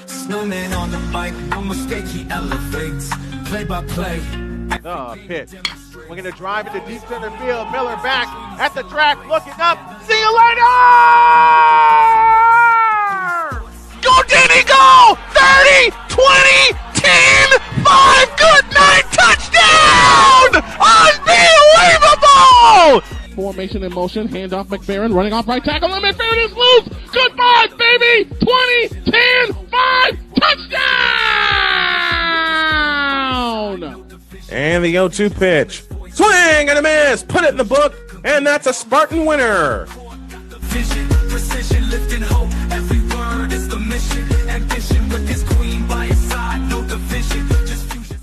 Snowman on the mic, no mistake, he elevates. Play by play. The pitch. We're going to drive into deep center field. Miller back at the track, looking up. See you later! Go, Denny, go! 30, 20, 10, 5, good night, touchdown! Unbelievable! Formation in motion, handoff McFerrin, running off right tackle, and McFerrin is loose! Goodbye, baby! 20, 10, 5, touchdown! And the 0-2 pitch. Swing and a miss! Put it in the book, and that's a Spartan winner! Vision, precision, lifting hope. Every word is the mission. Ambition with his queen by his side. No division, just fusion.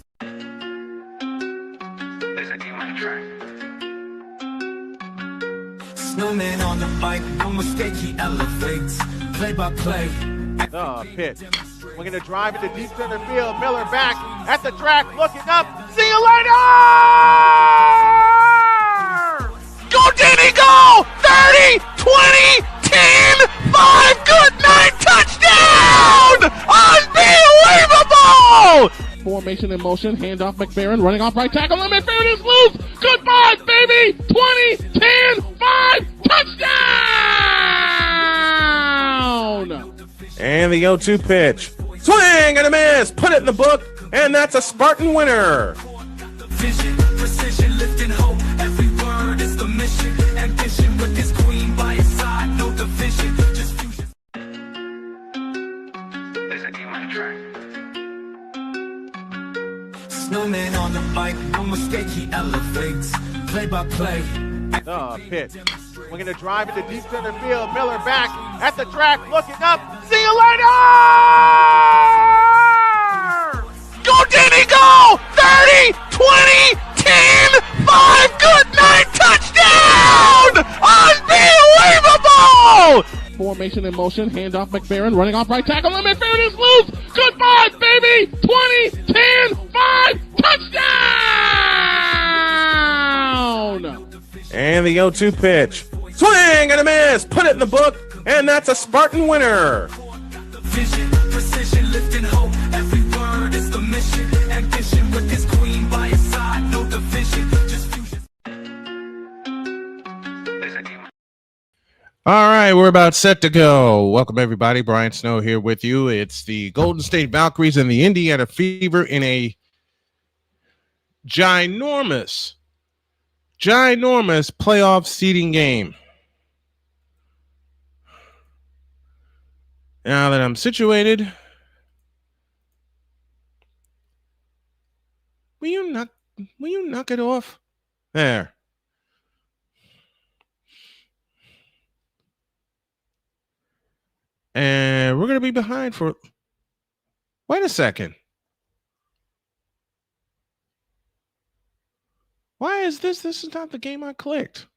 Snowman on the mic, no mistake, he elevates. Play by play. The pitch. We're going to drive into deep center field. Miller back at the track, looking up. See you later! Go, Denny, go! 30, 20, 10, 5, good night, touchdown! Unbelievable! Formation in motion, handoff McFerrin, running off right tackle, and McFerrin is loose! Goodbye, baby! 20, 10, 5, touchdown! And the 0-2 pitch. Swing and a miss! Put it in the book, and that's a Spartan winner! Vision, precision, lifting hope. Every word is the mission. Ambition with his queen by his side. No division, just fusion. Snowman on the mic, no mistake, he elevates. Play by play. The pitch. We're going to drive into deep center field. Miller back at the track, looking up. See you later! Go, Denny, go! 30, 20, 10, 5, good night, touchdown! Unbelievable! Formation in motion, handoff McFerrin, running off right tackle, and McFerrin is loose! Goodbye, baby! 20, 10, 5, touchdown! And the 0-2 pitch. Swing and a miss! Put it in the book, and that's a Spartan winner! Vision, precision, lifting hope. Every word is the mission. Ambition with his queen by his side. No division, just fusion. All right, we're about set to go. Welcome, everybody. Brian Snow here with you. It's the Golden State Valkyries and the Indiana Fever in a ginormous playoff seeding game. Now that I'm situated, will you knock it off? There. And we're going to be behind for... Wait a second. Why is this? This is not the game I clicked.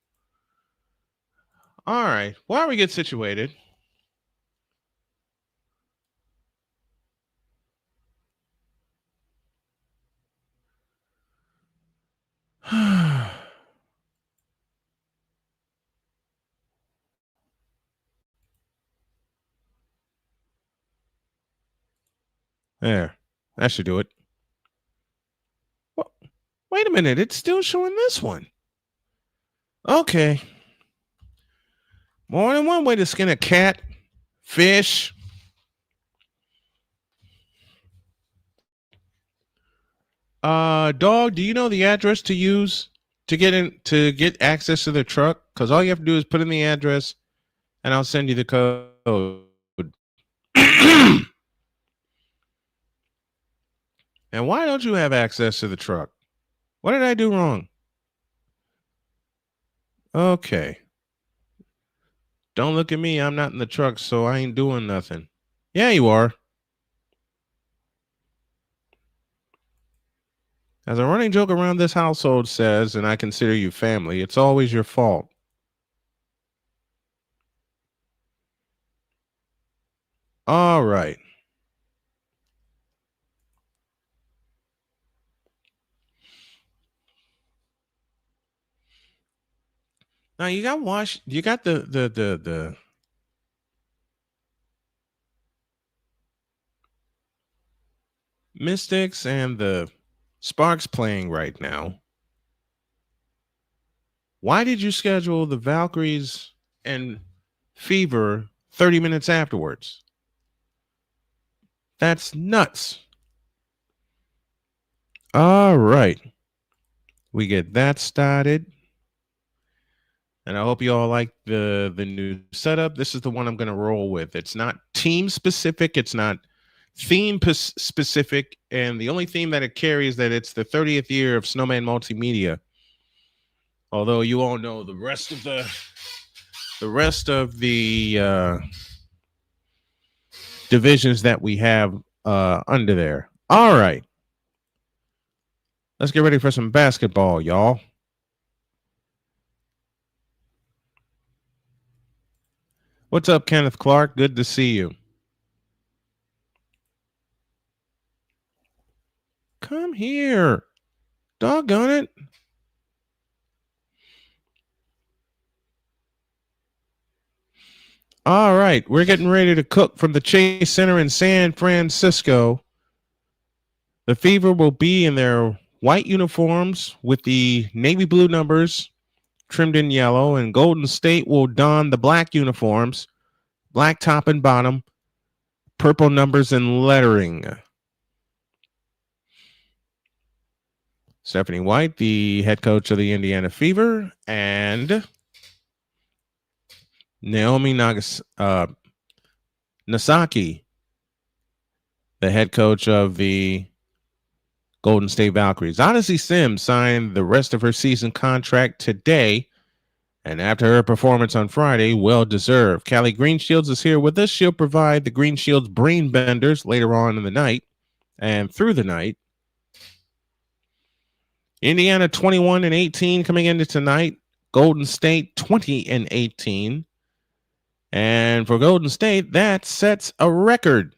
All right. While we get situated... There. That should do it. Well, wait a minute. It's still showing this one. Okay. More than one way to skin a cat, fish. Dog, do you know the address to use to get access to the truck? Because all you have to do is put in the address and I'll send you the code. And why don't you have access to the truck? What did I do wrong? Okay. Don't look at me. I'm not in the truck, so I ain't doing nothing. Yeah, you are. As a running joke around this household says, and I consider you family, it's always your fault. All right. Now you got the Mystics and the Sparks playing right now. Why did you schedule the Valkyries and Fever 30 minutes afterwards? That's nuts. All right. We get that started. And I hope you all like the new setup. This is the one I'm going to roll with. It's not team specific. It's not theme specific. And the only theme that it carries that it's the 30th year of Snowman Multimedia. Although you all know the rest of the divisions that we have under there. All right. Let's get ready for some basketball, y'all. What's up, Kenneth Clark? Good to see you. Come here. Doggone it. All right. We're getting ready to cook from the Chase Center in San Francisco. The Fever will be in their white uniforms with the navy blue numbers trimmed in yellow, and Golden State will don the black uniforms, black top and bottom, purple numbers and lettering. Stephanie White, the head coach of the Indiana Fever, and Naomi Nasaki, the head coach of the Golden State Valkyries. Odyssey Sims signed the rest of her season contract today, and after her performance on Friday, well deserved. Callie Greenshields is here with us. She'll provide the Greenshields brain benders later on in the night and through the night. Indiana 21-18 coming into tonight. Golden State 20-18. And for Golden State, that sets a record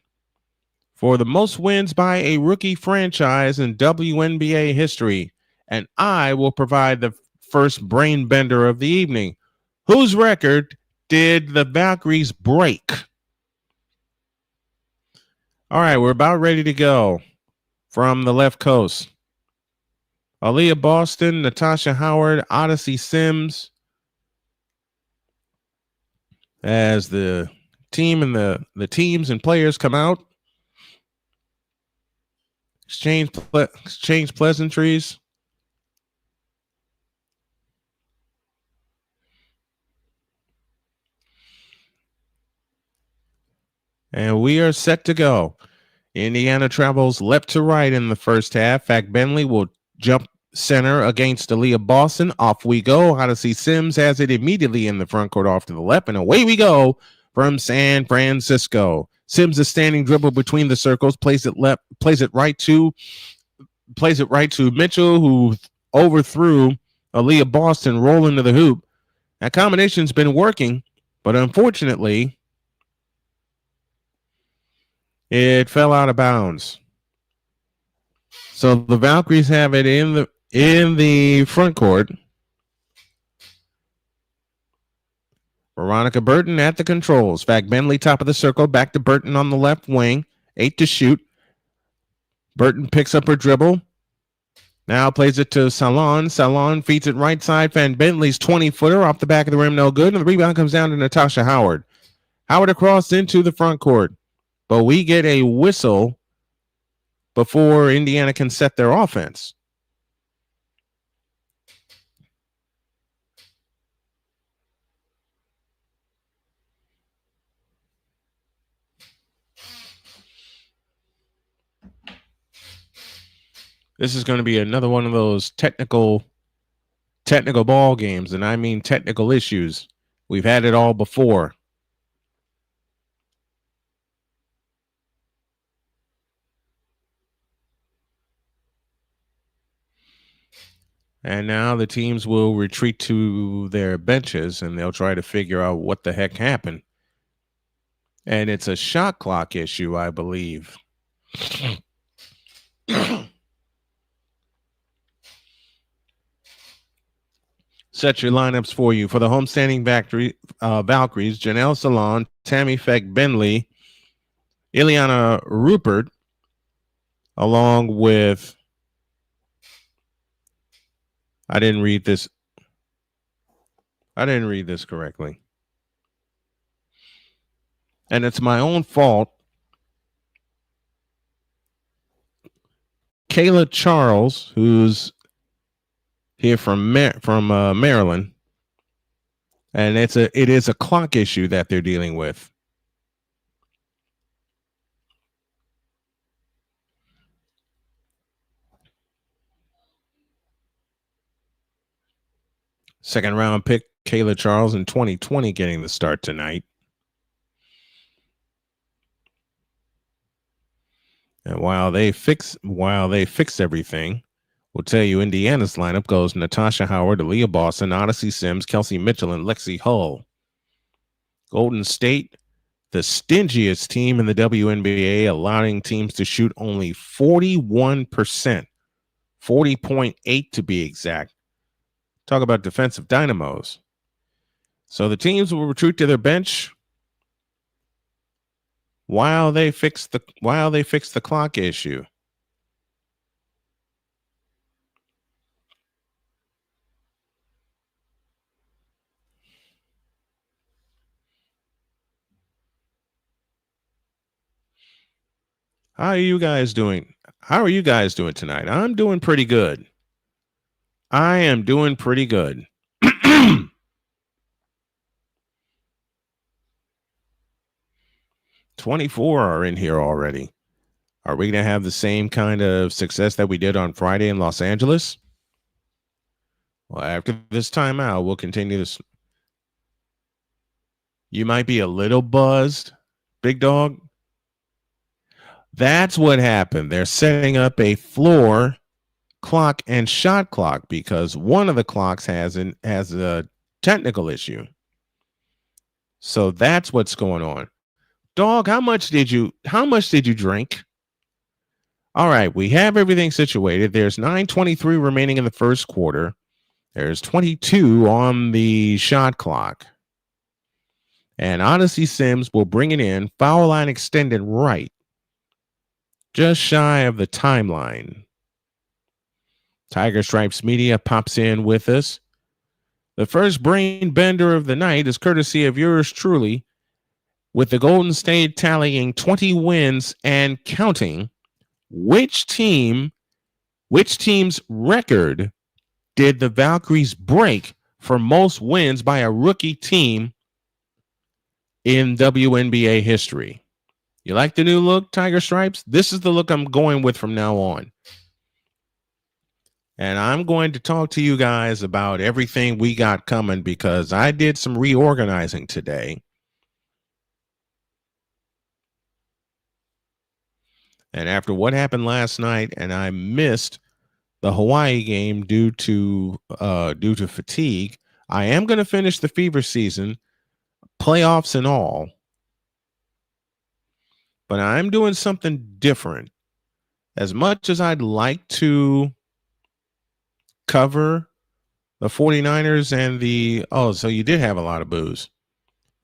for the most wins by a rookie franchise in WNBA history. And I will provide the first brain bender of the evening. Whose record did the Valkyries break? All right, we're about ready to go from the left coast. Aaliyah Boston, Natasha Howard, Odyssey Sims as the team and the teams and players come out. Exchange pleasantries. And we are set to go. Indiana travels left to right in the first half. Fact Bentley will jump center against Aaliyah Boston. Off we go. Odyssey Sims has it immediately in the front court off to the left, and away we go from San Francisco. Sims a standing dribble between the circles, plays it right to Mitchell, who overthrew Aaliyah Boston, rolling to the hoop. That combination's been working, but unfortunately, it fell out of bounds. So the Valkyries have it in the front court. Veronica Burton at the controls. Fact Bentley top of the circle. Back to Burton on the left wing. 8 to shoot. Burton picks up her dribble. Now plays it to Salon. Salon feeds it right side. Van Bentley's 20-footer off the back of the rim. No good. And the rebound comes down to Natasha Howard. Howard across into the front court. But we get a whistle before Indiana can set their offense. This is going to be another one of those technical ball games, and I mean technical issues. We've had it all before. And now the teams will retreat to their benches, and they'll try to figure out what the heck happened. And it's a shot clock issue, I believe. Set your lineups for you. For the homestanding Valkyries, Janelle Salon, Tammy Feck Bentley, Ileana Rupert, along with, I didn't read this correctly. And it's my own fault. Kayla Charles, who's here from Maryland, and it is a clock issue that they're dealing with. Second round pick Kayla Charles in 2020 getting the start tonight. And while they fix everything, we'll tell you Indiana's lineup goes Natasha Howard, Aaliyah Boston, Odyssey Sims, Kelsey Mitchell, and Lexi Hull. Golden State, the stingiest team in the WNBA, allowing teams to shoot only 41%, 40.8 to be exact. Talk about defensive dynamos. So the teams will retreat to their bench while they fix the clock issue. How are you guys doing? How are you guys doing tonight? I'm doing pretty good. I am doing pretty good. 24 are in here already. Are we going to have the same kind of success that we did on Friday in Los Angeles? Well, after this timeout, we'll continue this. You might be a little buzzed, big dog. That's what happened. They're setting up a floor clock and shot clock because one of the clocks has a technical issue. So that's what's going on. Dog, how much did you drink? All right, we have everything situated. There's 9:23 remaining in the first quarter. There's 22 on the shot clock. And Odyssey Sims will bring it in, foul line extended right, just shy of the timeline. Tiger Stripes Media pops in with us. The first brain bender of the night is courtesy of yours truly, with the Golden State tallying 20 wins and counting. Which team's record did the Valkyries break for most wins by a rookie team in WNBA history? You like the new look, Tiger Stripes? This is the look I'm going with from now on. And I'm going to talk to you guys about everything we got coming because I did some reorganizing today. And after what happened last night, and I missed the Hawaii game due to fatigue, I am going to finish the Fever season, playoffs and all. But I'm doing something different. As much as I'd like to cover the 49ers and so you did have a lot of booze.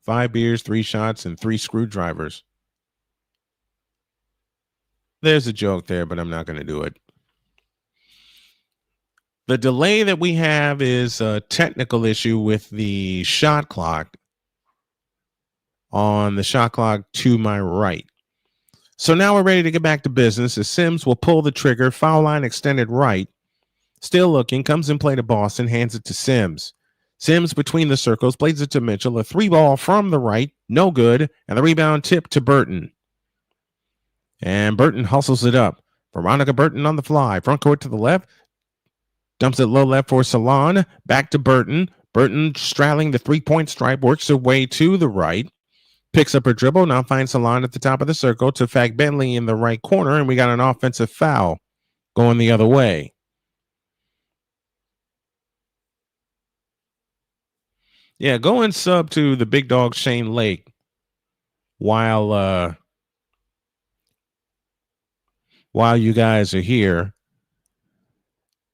5 beers, 3 shots, and 3 screwdrivers. There's a joke there, but I'm not going to do it. The delay that we have is a technical issue with the shot clock on the shot clock to my right. So now we're ready to get back to business as Sims will pull the trigger, foul line extended right. Still looking, comes in play to Boston, hands it to Sims. Sims between the circles, plays it to Mitchell, a 3-ball from the right, no good, and the rebound tip to Burton. And Burton hustles it up. Veronica Burton on the fly. Front court to the left. Dumps it low left for Salon. Back to Burton. Burton straddling the 3-point stripe. Works her way to the right. Picks up her dribble. Now finds Salon at the top of the circle to Fag Bentley in the right corner. And we got an offensive foul going the other way. Yeah, go and sub to the big dog Shane Lake while you guys are here.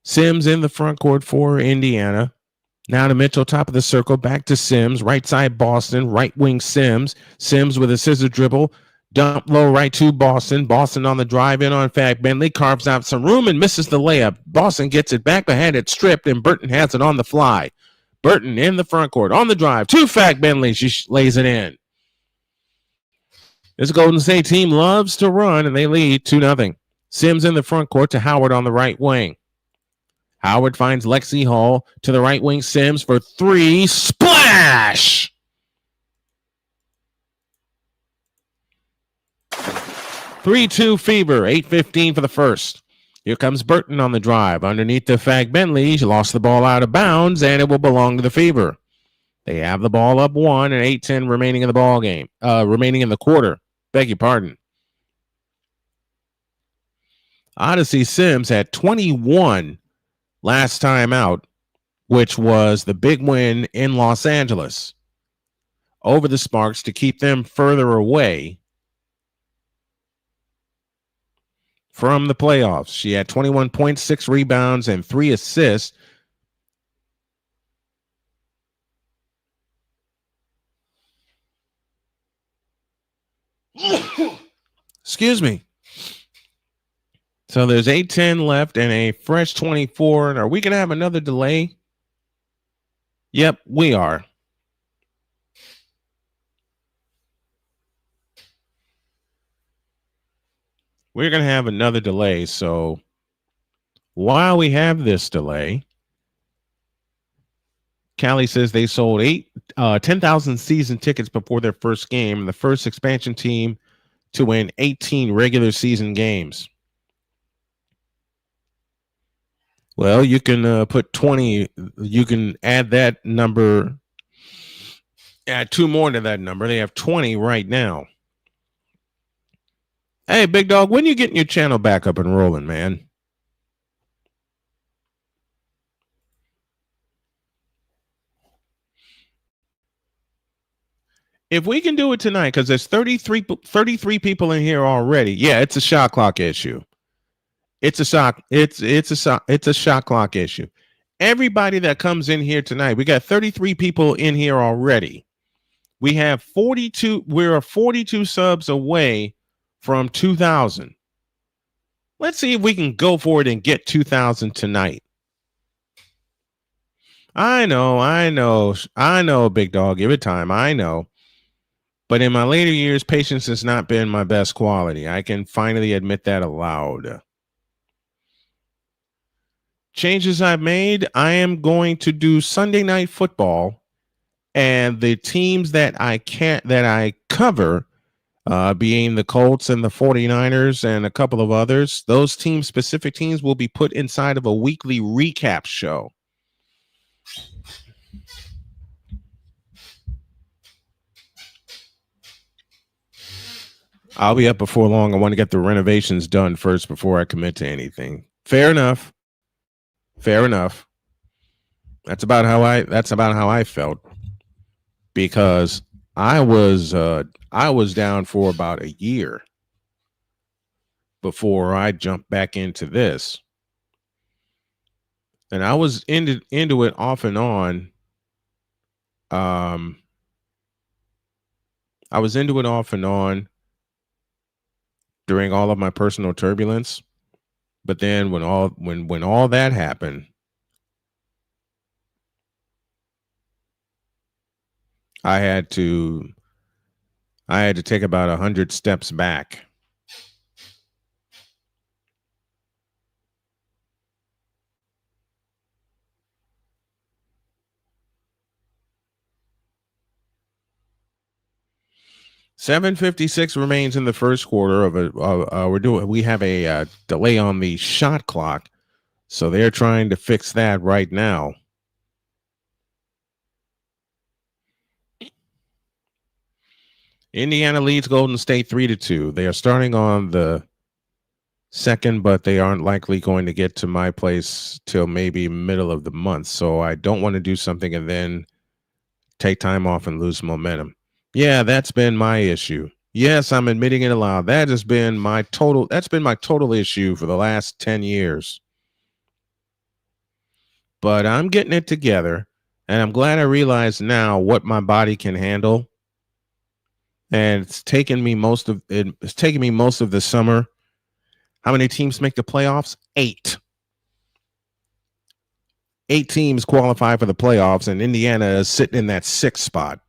Sims in the front court for Indiana. Now to Mitchell, top of the circle, back to Sims. Right side Boston, right wing Sims. Sims with a scissor dribble. Dump low right to Boston. Boston on the drive in on Fag Bentley. Carves out some room and misses the layup. Boston gets it back, but had it stripped, and Burton has it on the fly. Burton in the front court on the drive to Fag Bentley. She lays it in. This Golden State team loves to run, and they lead 2-0. Sims in the front court to Howard on the right wing. Howard finds Lexi Hall to the right wing. Sims for three. Splash! 3-2 Fever. 8:15 for the first. Here comes Burton on the drive. Underneath the Fag Bentley. She lost the ball out of bounds, and it will belong to the Fever. They have the ball up 1 and 8:10 remaining in the ball game. Remaining in the quarter. Beg your pardon. Odyssey Sims had 21 last time out, which was the big win in Los Angeles over the Sparks to keep them further away from the playoffs. She had 21.6 rebounds and 3 assists. Excuse me. So there's 8:10 left and a fresh 24. And are we going to have another delay? Yep, we are. We're going to have another delay. So while we have this delay, Callie says they sold 10,000 season tickets before their first game, the first expansion team to win 18 regular season games. Well, you can put 20. You can add that number, add 2 more to that number. They have 20 right now. Hey, Big Dog, when you getting your channel back up and rolling, man? If we can do it tonight, because there's 33 people in here already. Yeah, it's a shot clock issue. It's a shot clock issue. Everybody that comes in here tonight, we got 33 people in here already. We have 42. We're 42 subs away from 2,000. Let's see if we can go for it and get 2,000 tonight. I know, Big Dog. Give it time. I know. But in my later years, patience has not been my best quality. I can finally admit that aloud. Changes I've made, I am going to do Sunday Night Football, and the teams that I cover, being the Colts and the 49ers and a couple of others, those specific teams will be put inside of a weekly recap show. I'll be up before long. I want to get the renovations done first before I commit to anything. Fair enough. That's about how I felt, because I was down for about a year before I jumped back into this. And I was into it off and on. I was into it off and on during all of my personal turbulence, but then when all that happened, I had to take about 100 steps back. $7:56 remains in the first quarter we have a delay on the shot clock, so they're trying to fix that right now. Indiana leads Golden State 3-2. They are starting on the second, but they aren't likely going to get to my place till maybe middle of the month. So I don't want to do something and then take time off and lose momentum. Yeah, that's been my issue. Yes, I'm admitting it aloud. That's been my total issue for the last 10 years. But I'm getting it together, and I'm glad I realize now what my body can handle and it's taken me most of it. It's taken me most of the summer. How many teams make the playoffs? 8. 8 teams qualify for the playoffs, and Indiana is sitting in that 6th spot,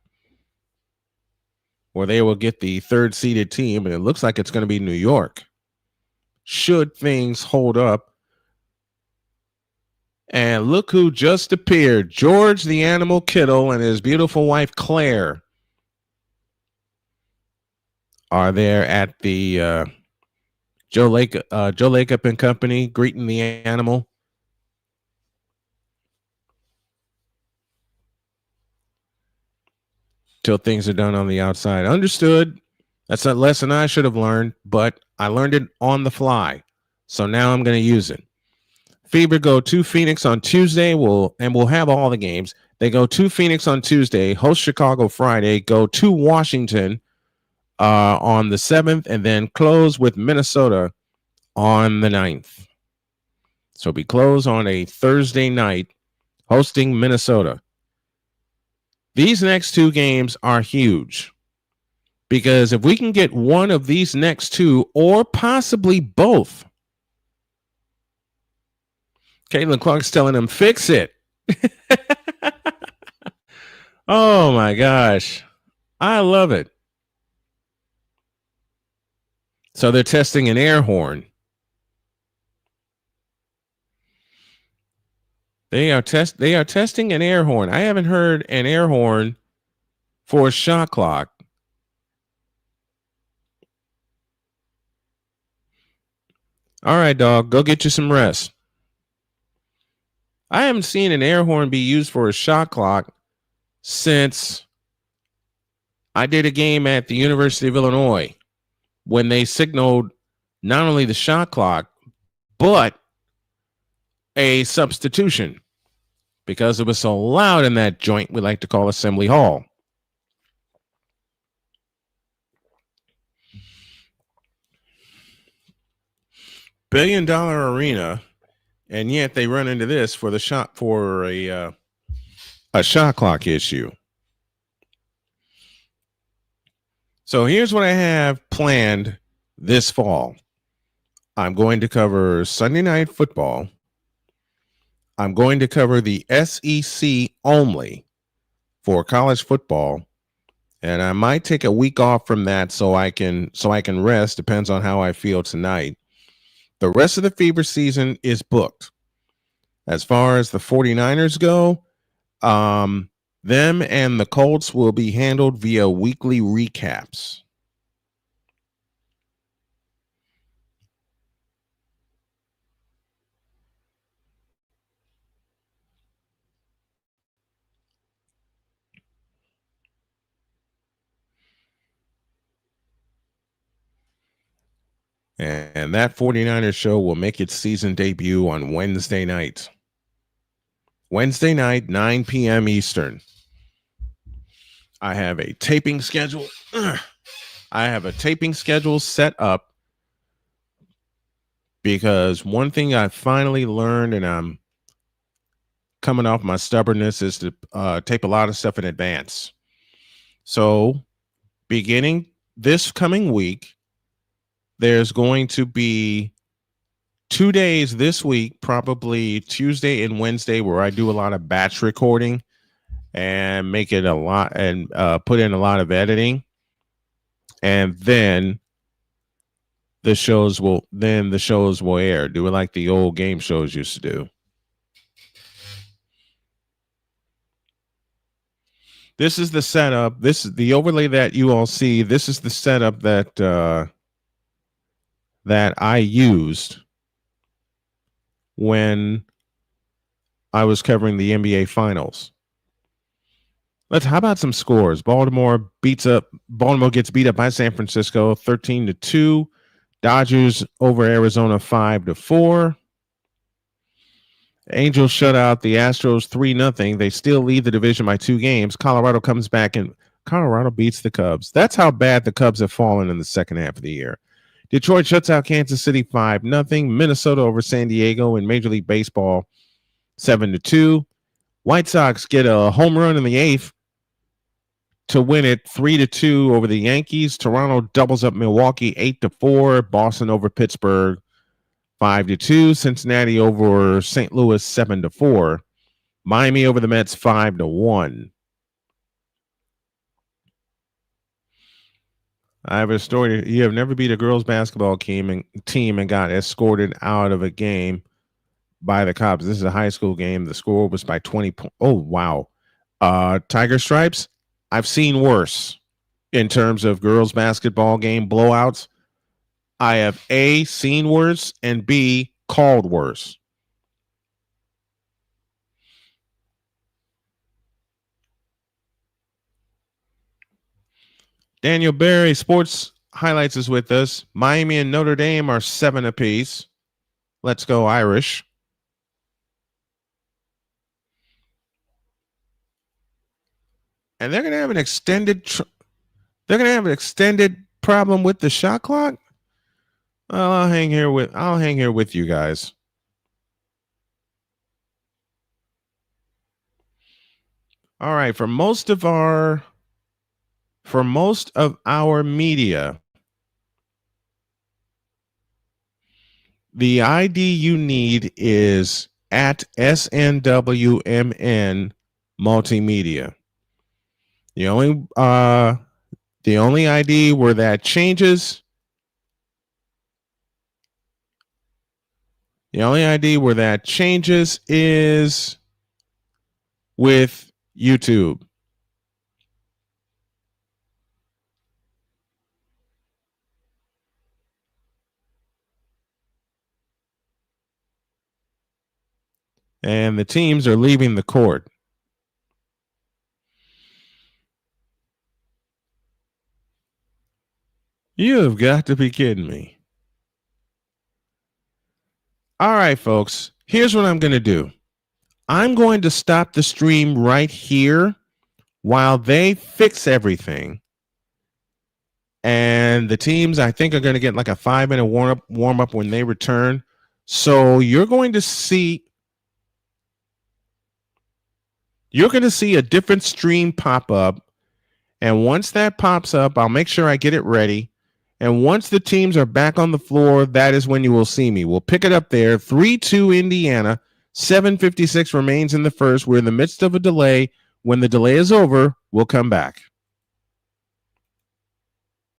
where they will get the 3rd seeded team, and it looks like it's going to be New York. Should things hold up. And look who just appeared. George the Animal Kittle and his beautiful wife Claire are there at the Joe Lacob and Company, greeting the animal. Till things are done on the outside. Understood. That's a lesson I should have learned, but I learned it on the fly. So now I'm going to use it. Fever go to Phoenix on Tuesday. We'll have all the games. They go to Phoenix on Tuesday, host Chicago Friday, go to Washington on the 7th, and then close with Minnesota on the 9th. So we close on a Thursday night hosting Minnesota. These next 2 games are huge, because if we can get one of these next 2 or possibly both, Caitlin Clark's telling him, fix it. Oh, my gosh. I love it. So they're testing an air horn. They are testing an air horn. I haven't heard an air horn for a shot clock. All right, dog, go get you some rest. I haven't seen an air horn be used for a shot clock since I did a game at the University of Illinois when they signaled not only the shot clock, but a substitution, because it was so loud in that joint we like to call Assembly Hall. $1 billion arena, and yet they run into this for the shot for a shot clock issue. So here's what I have planned this fall. I'm going to cover Sunday Night Football. I'm going to cover the SEC only for college football, and I might take a week off from that so I can rest. Depends on how I feel tonight. The rest of the Fever season is booked. As far as the 49ers go, them and the Colts will be handled via weekly recaps. And that 49ers show will make its season debut on Wednesday night. Wednesday night, 9 p.m. Eastern. I have a taping schedule. I have a taping schedule set up because one thing I finally learned, and I'm coming off my stubbornness, is to tape a lot of stuff in advance. So beginning this coming week, there's going to be 2 days this week, probably Tuesday and Wednesday, where I do a lot of batch recording and make it a lot and put in a lot of editing. And then the shows will air. Do it like the old game shows used to do. This is the setup. This is the overlay that you all see. This is the setup that I used when I was covering the NBA Finals. How about some scores? Baltimore gets beat up by San Francisco 13-2. Dodgers over Arizona 5-4. Angels shut out the Astros 3-0. They still lead the division by 2 games. Colorado comes back and Colorado beats the Cubs. That's how bad the Cubs have fallen in the second half of the year. Detroit shuts out Kansas City 5-0. Minnesota over San Diego in Major League Baseball 7-2. White Sox get a home run in the 8th to win it 3-2 over the Yankees. Toronto doubles up Milwaukee 8-4. Boston over Pittsburgh 5-2. Cincinnati over St. Louis 7-4. Miami over the Mets 5-1. I have a story. You have never beat a girls basketball team and got escorted out of a game by the cops. This is a high school game. The score was by 20 points. Oh, wow. Tiger Stripes, I've seen worse in terms of girls basketball game blowouts. I have A, seen worse, and B, called worse. Daniel Berry, Sports Highlights, is with us. Miami and Notre Dame are 7 apiece. Let's go Irish. And they're going to have an extended problem with the shot clock. Well, I'll hang here with you guys. All right, for most of our media, the ID you need is at SNWMN Multimedia. The only ID where that changes. The only ID where that changes is with YouTube. And the teams are leaving the court. You have got to be kidding me. All right, folks, here's what I'm going to do. I'm going to stop the stream right here while they fix everything. And the teams, I think, are going to get like a 5-minute warm up when they return. So you're going to see a different stream pop up. And once that pops up, I'll make sure I get it ready. And once the teams are back on the floor, that is when you will see me. We'll pick it up there. 3-2 Indiana. 7:56 remains in the first. We're in the midst of a delay. When the delay is over, we'll come back.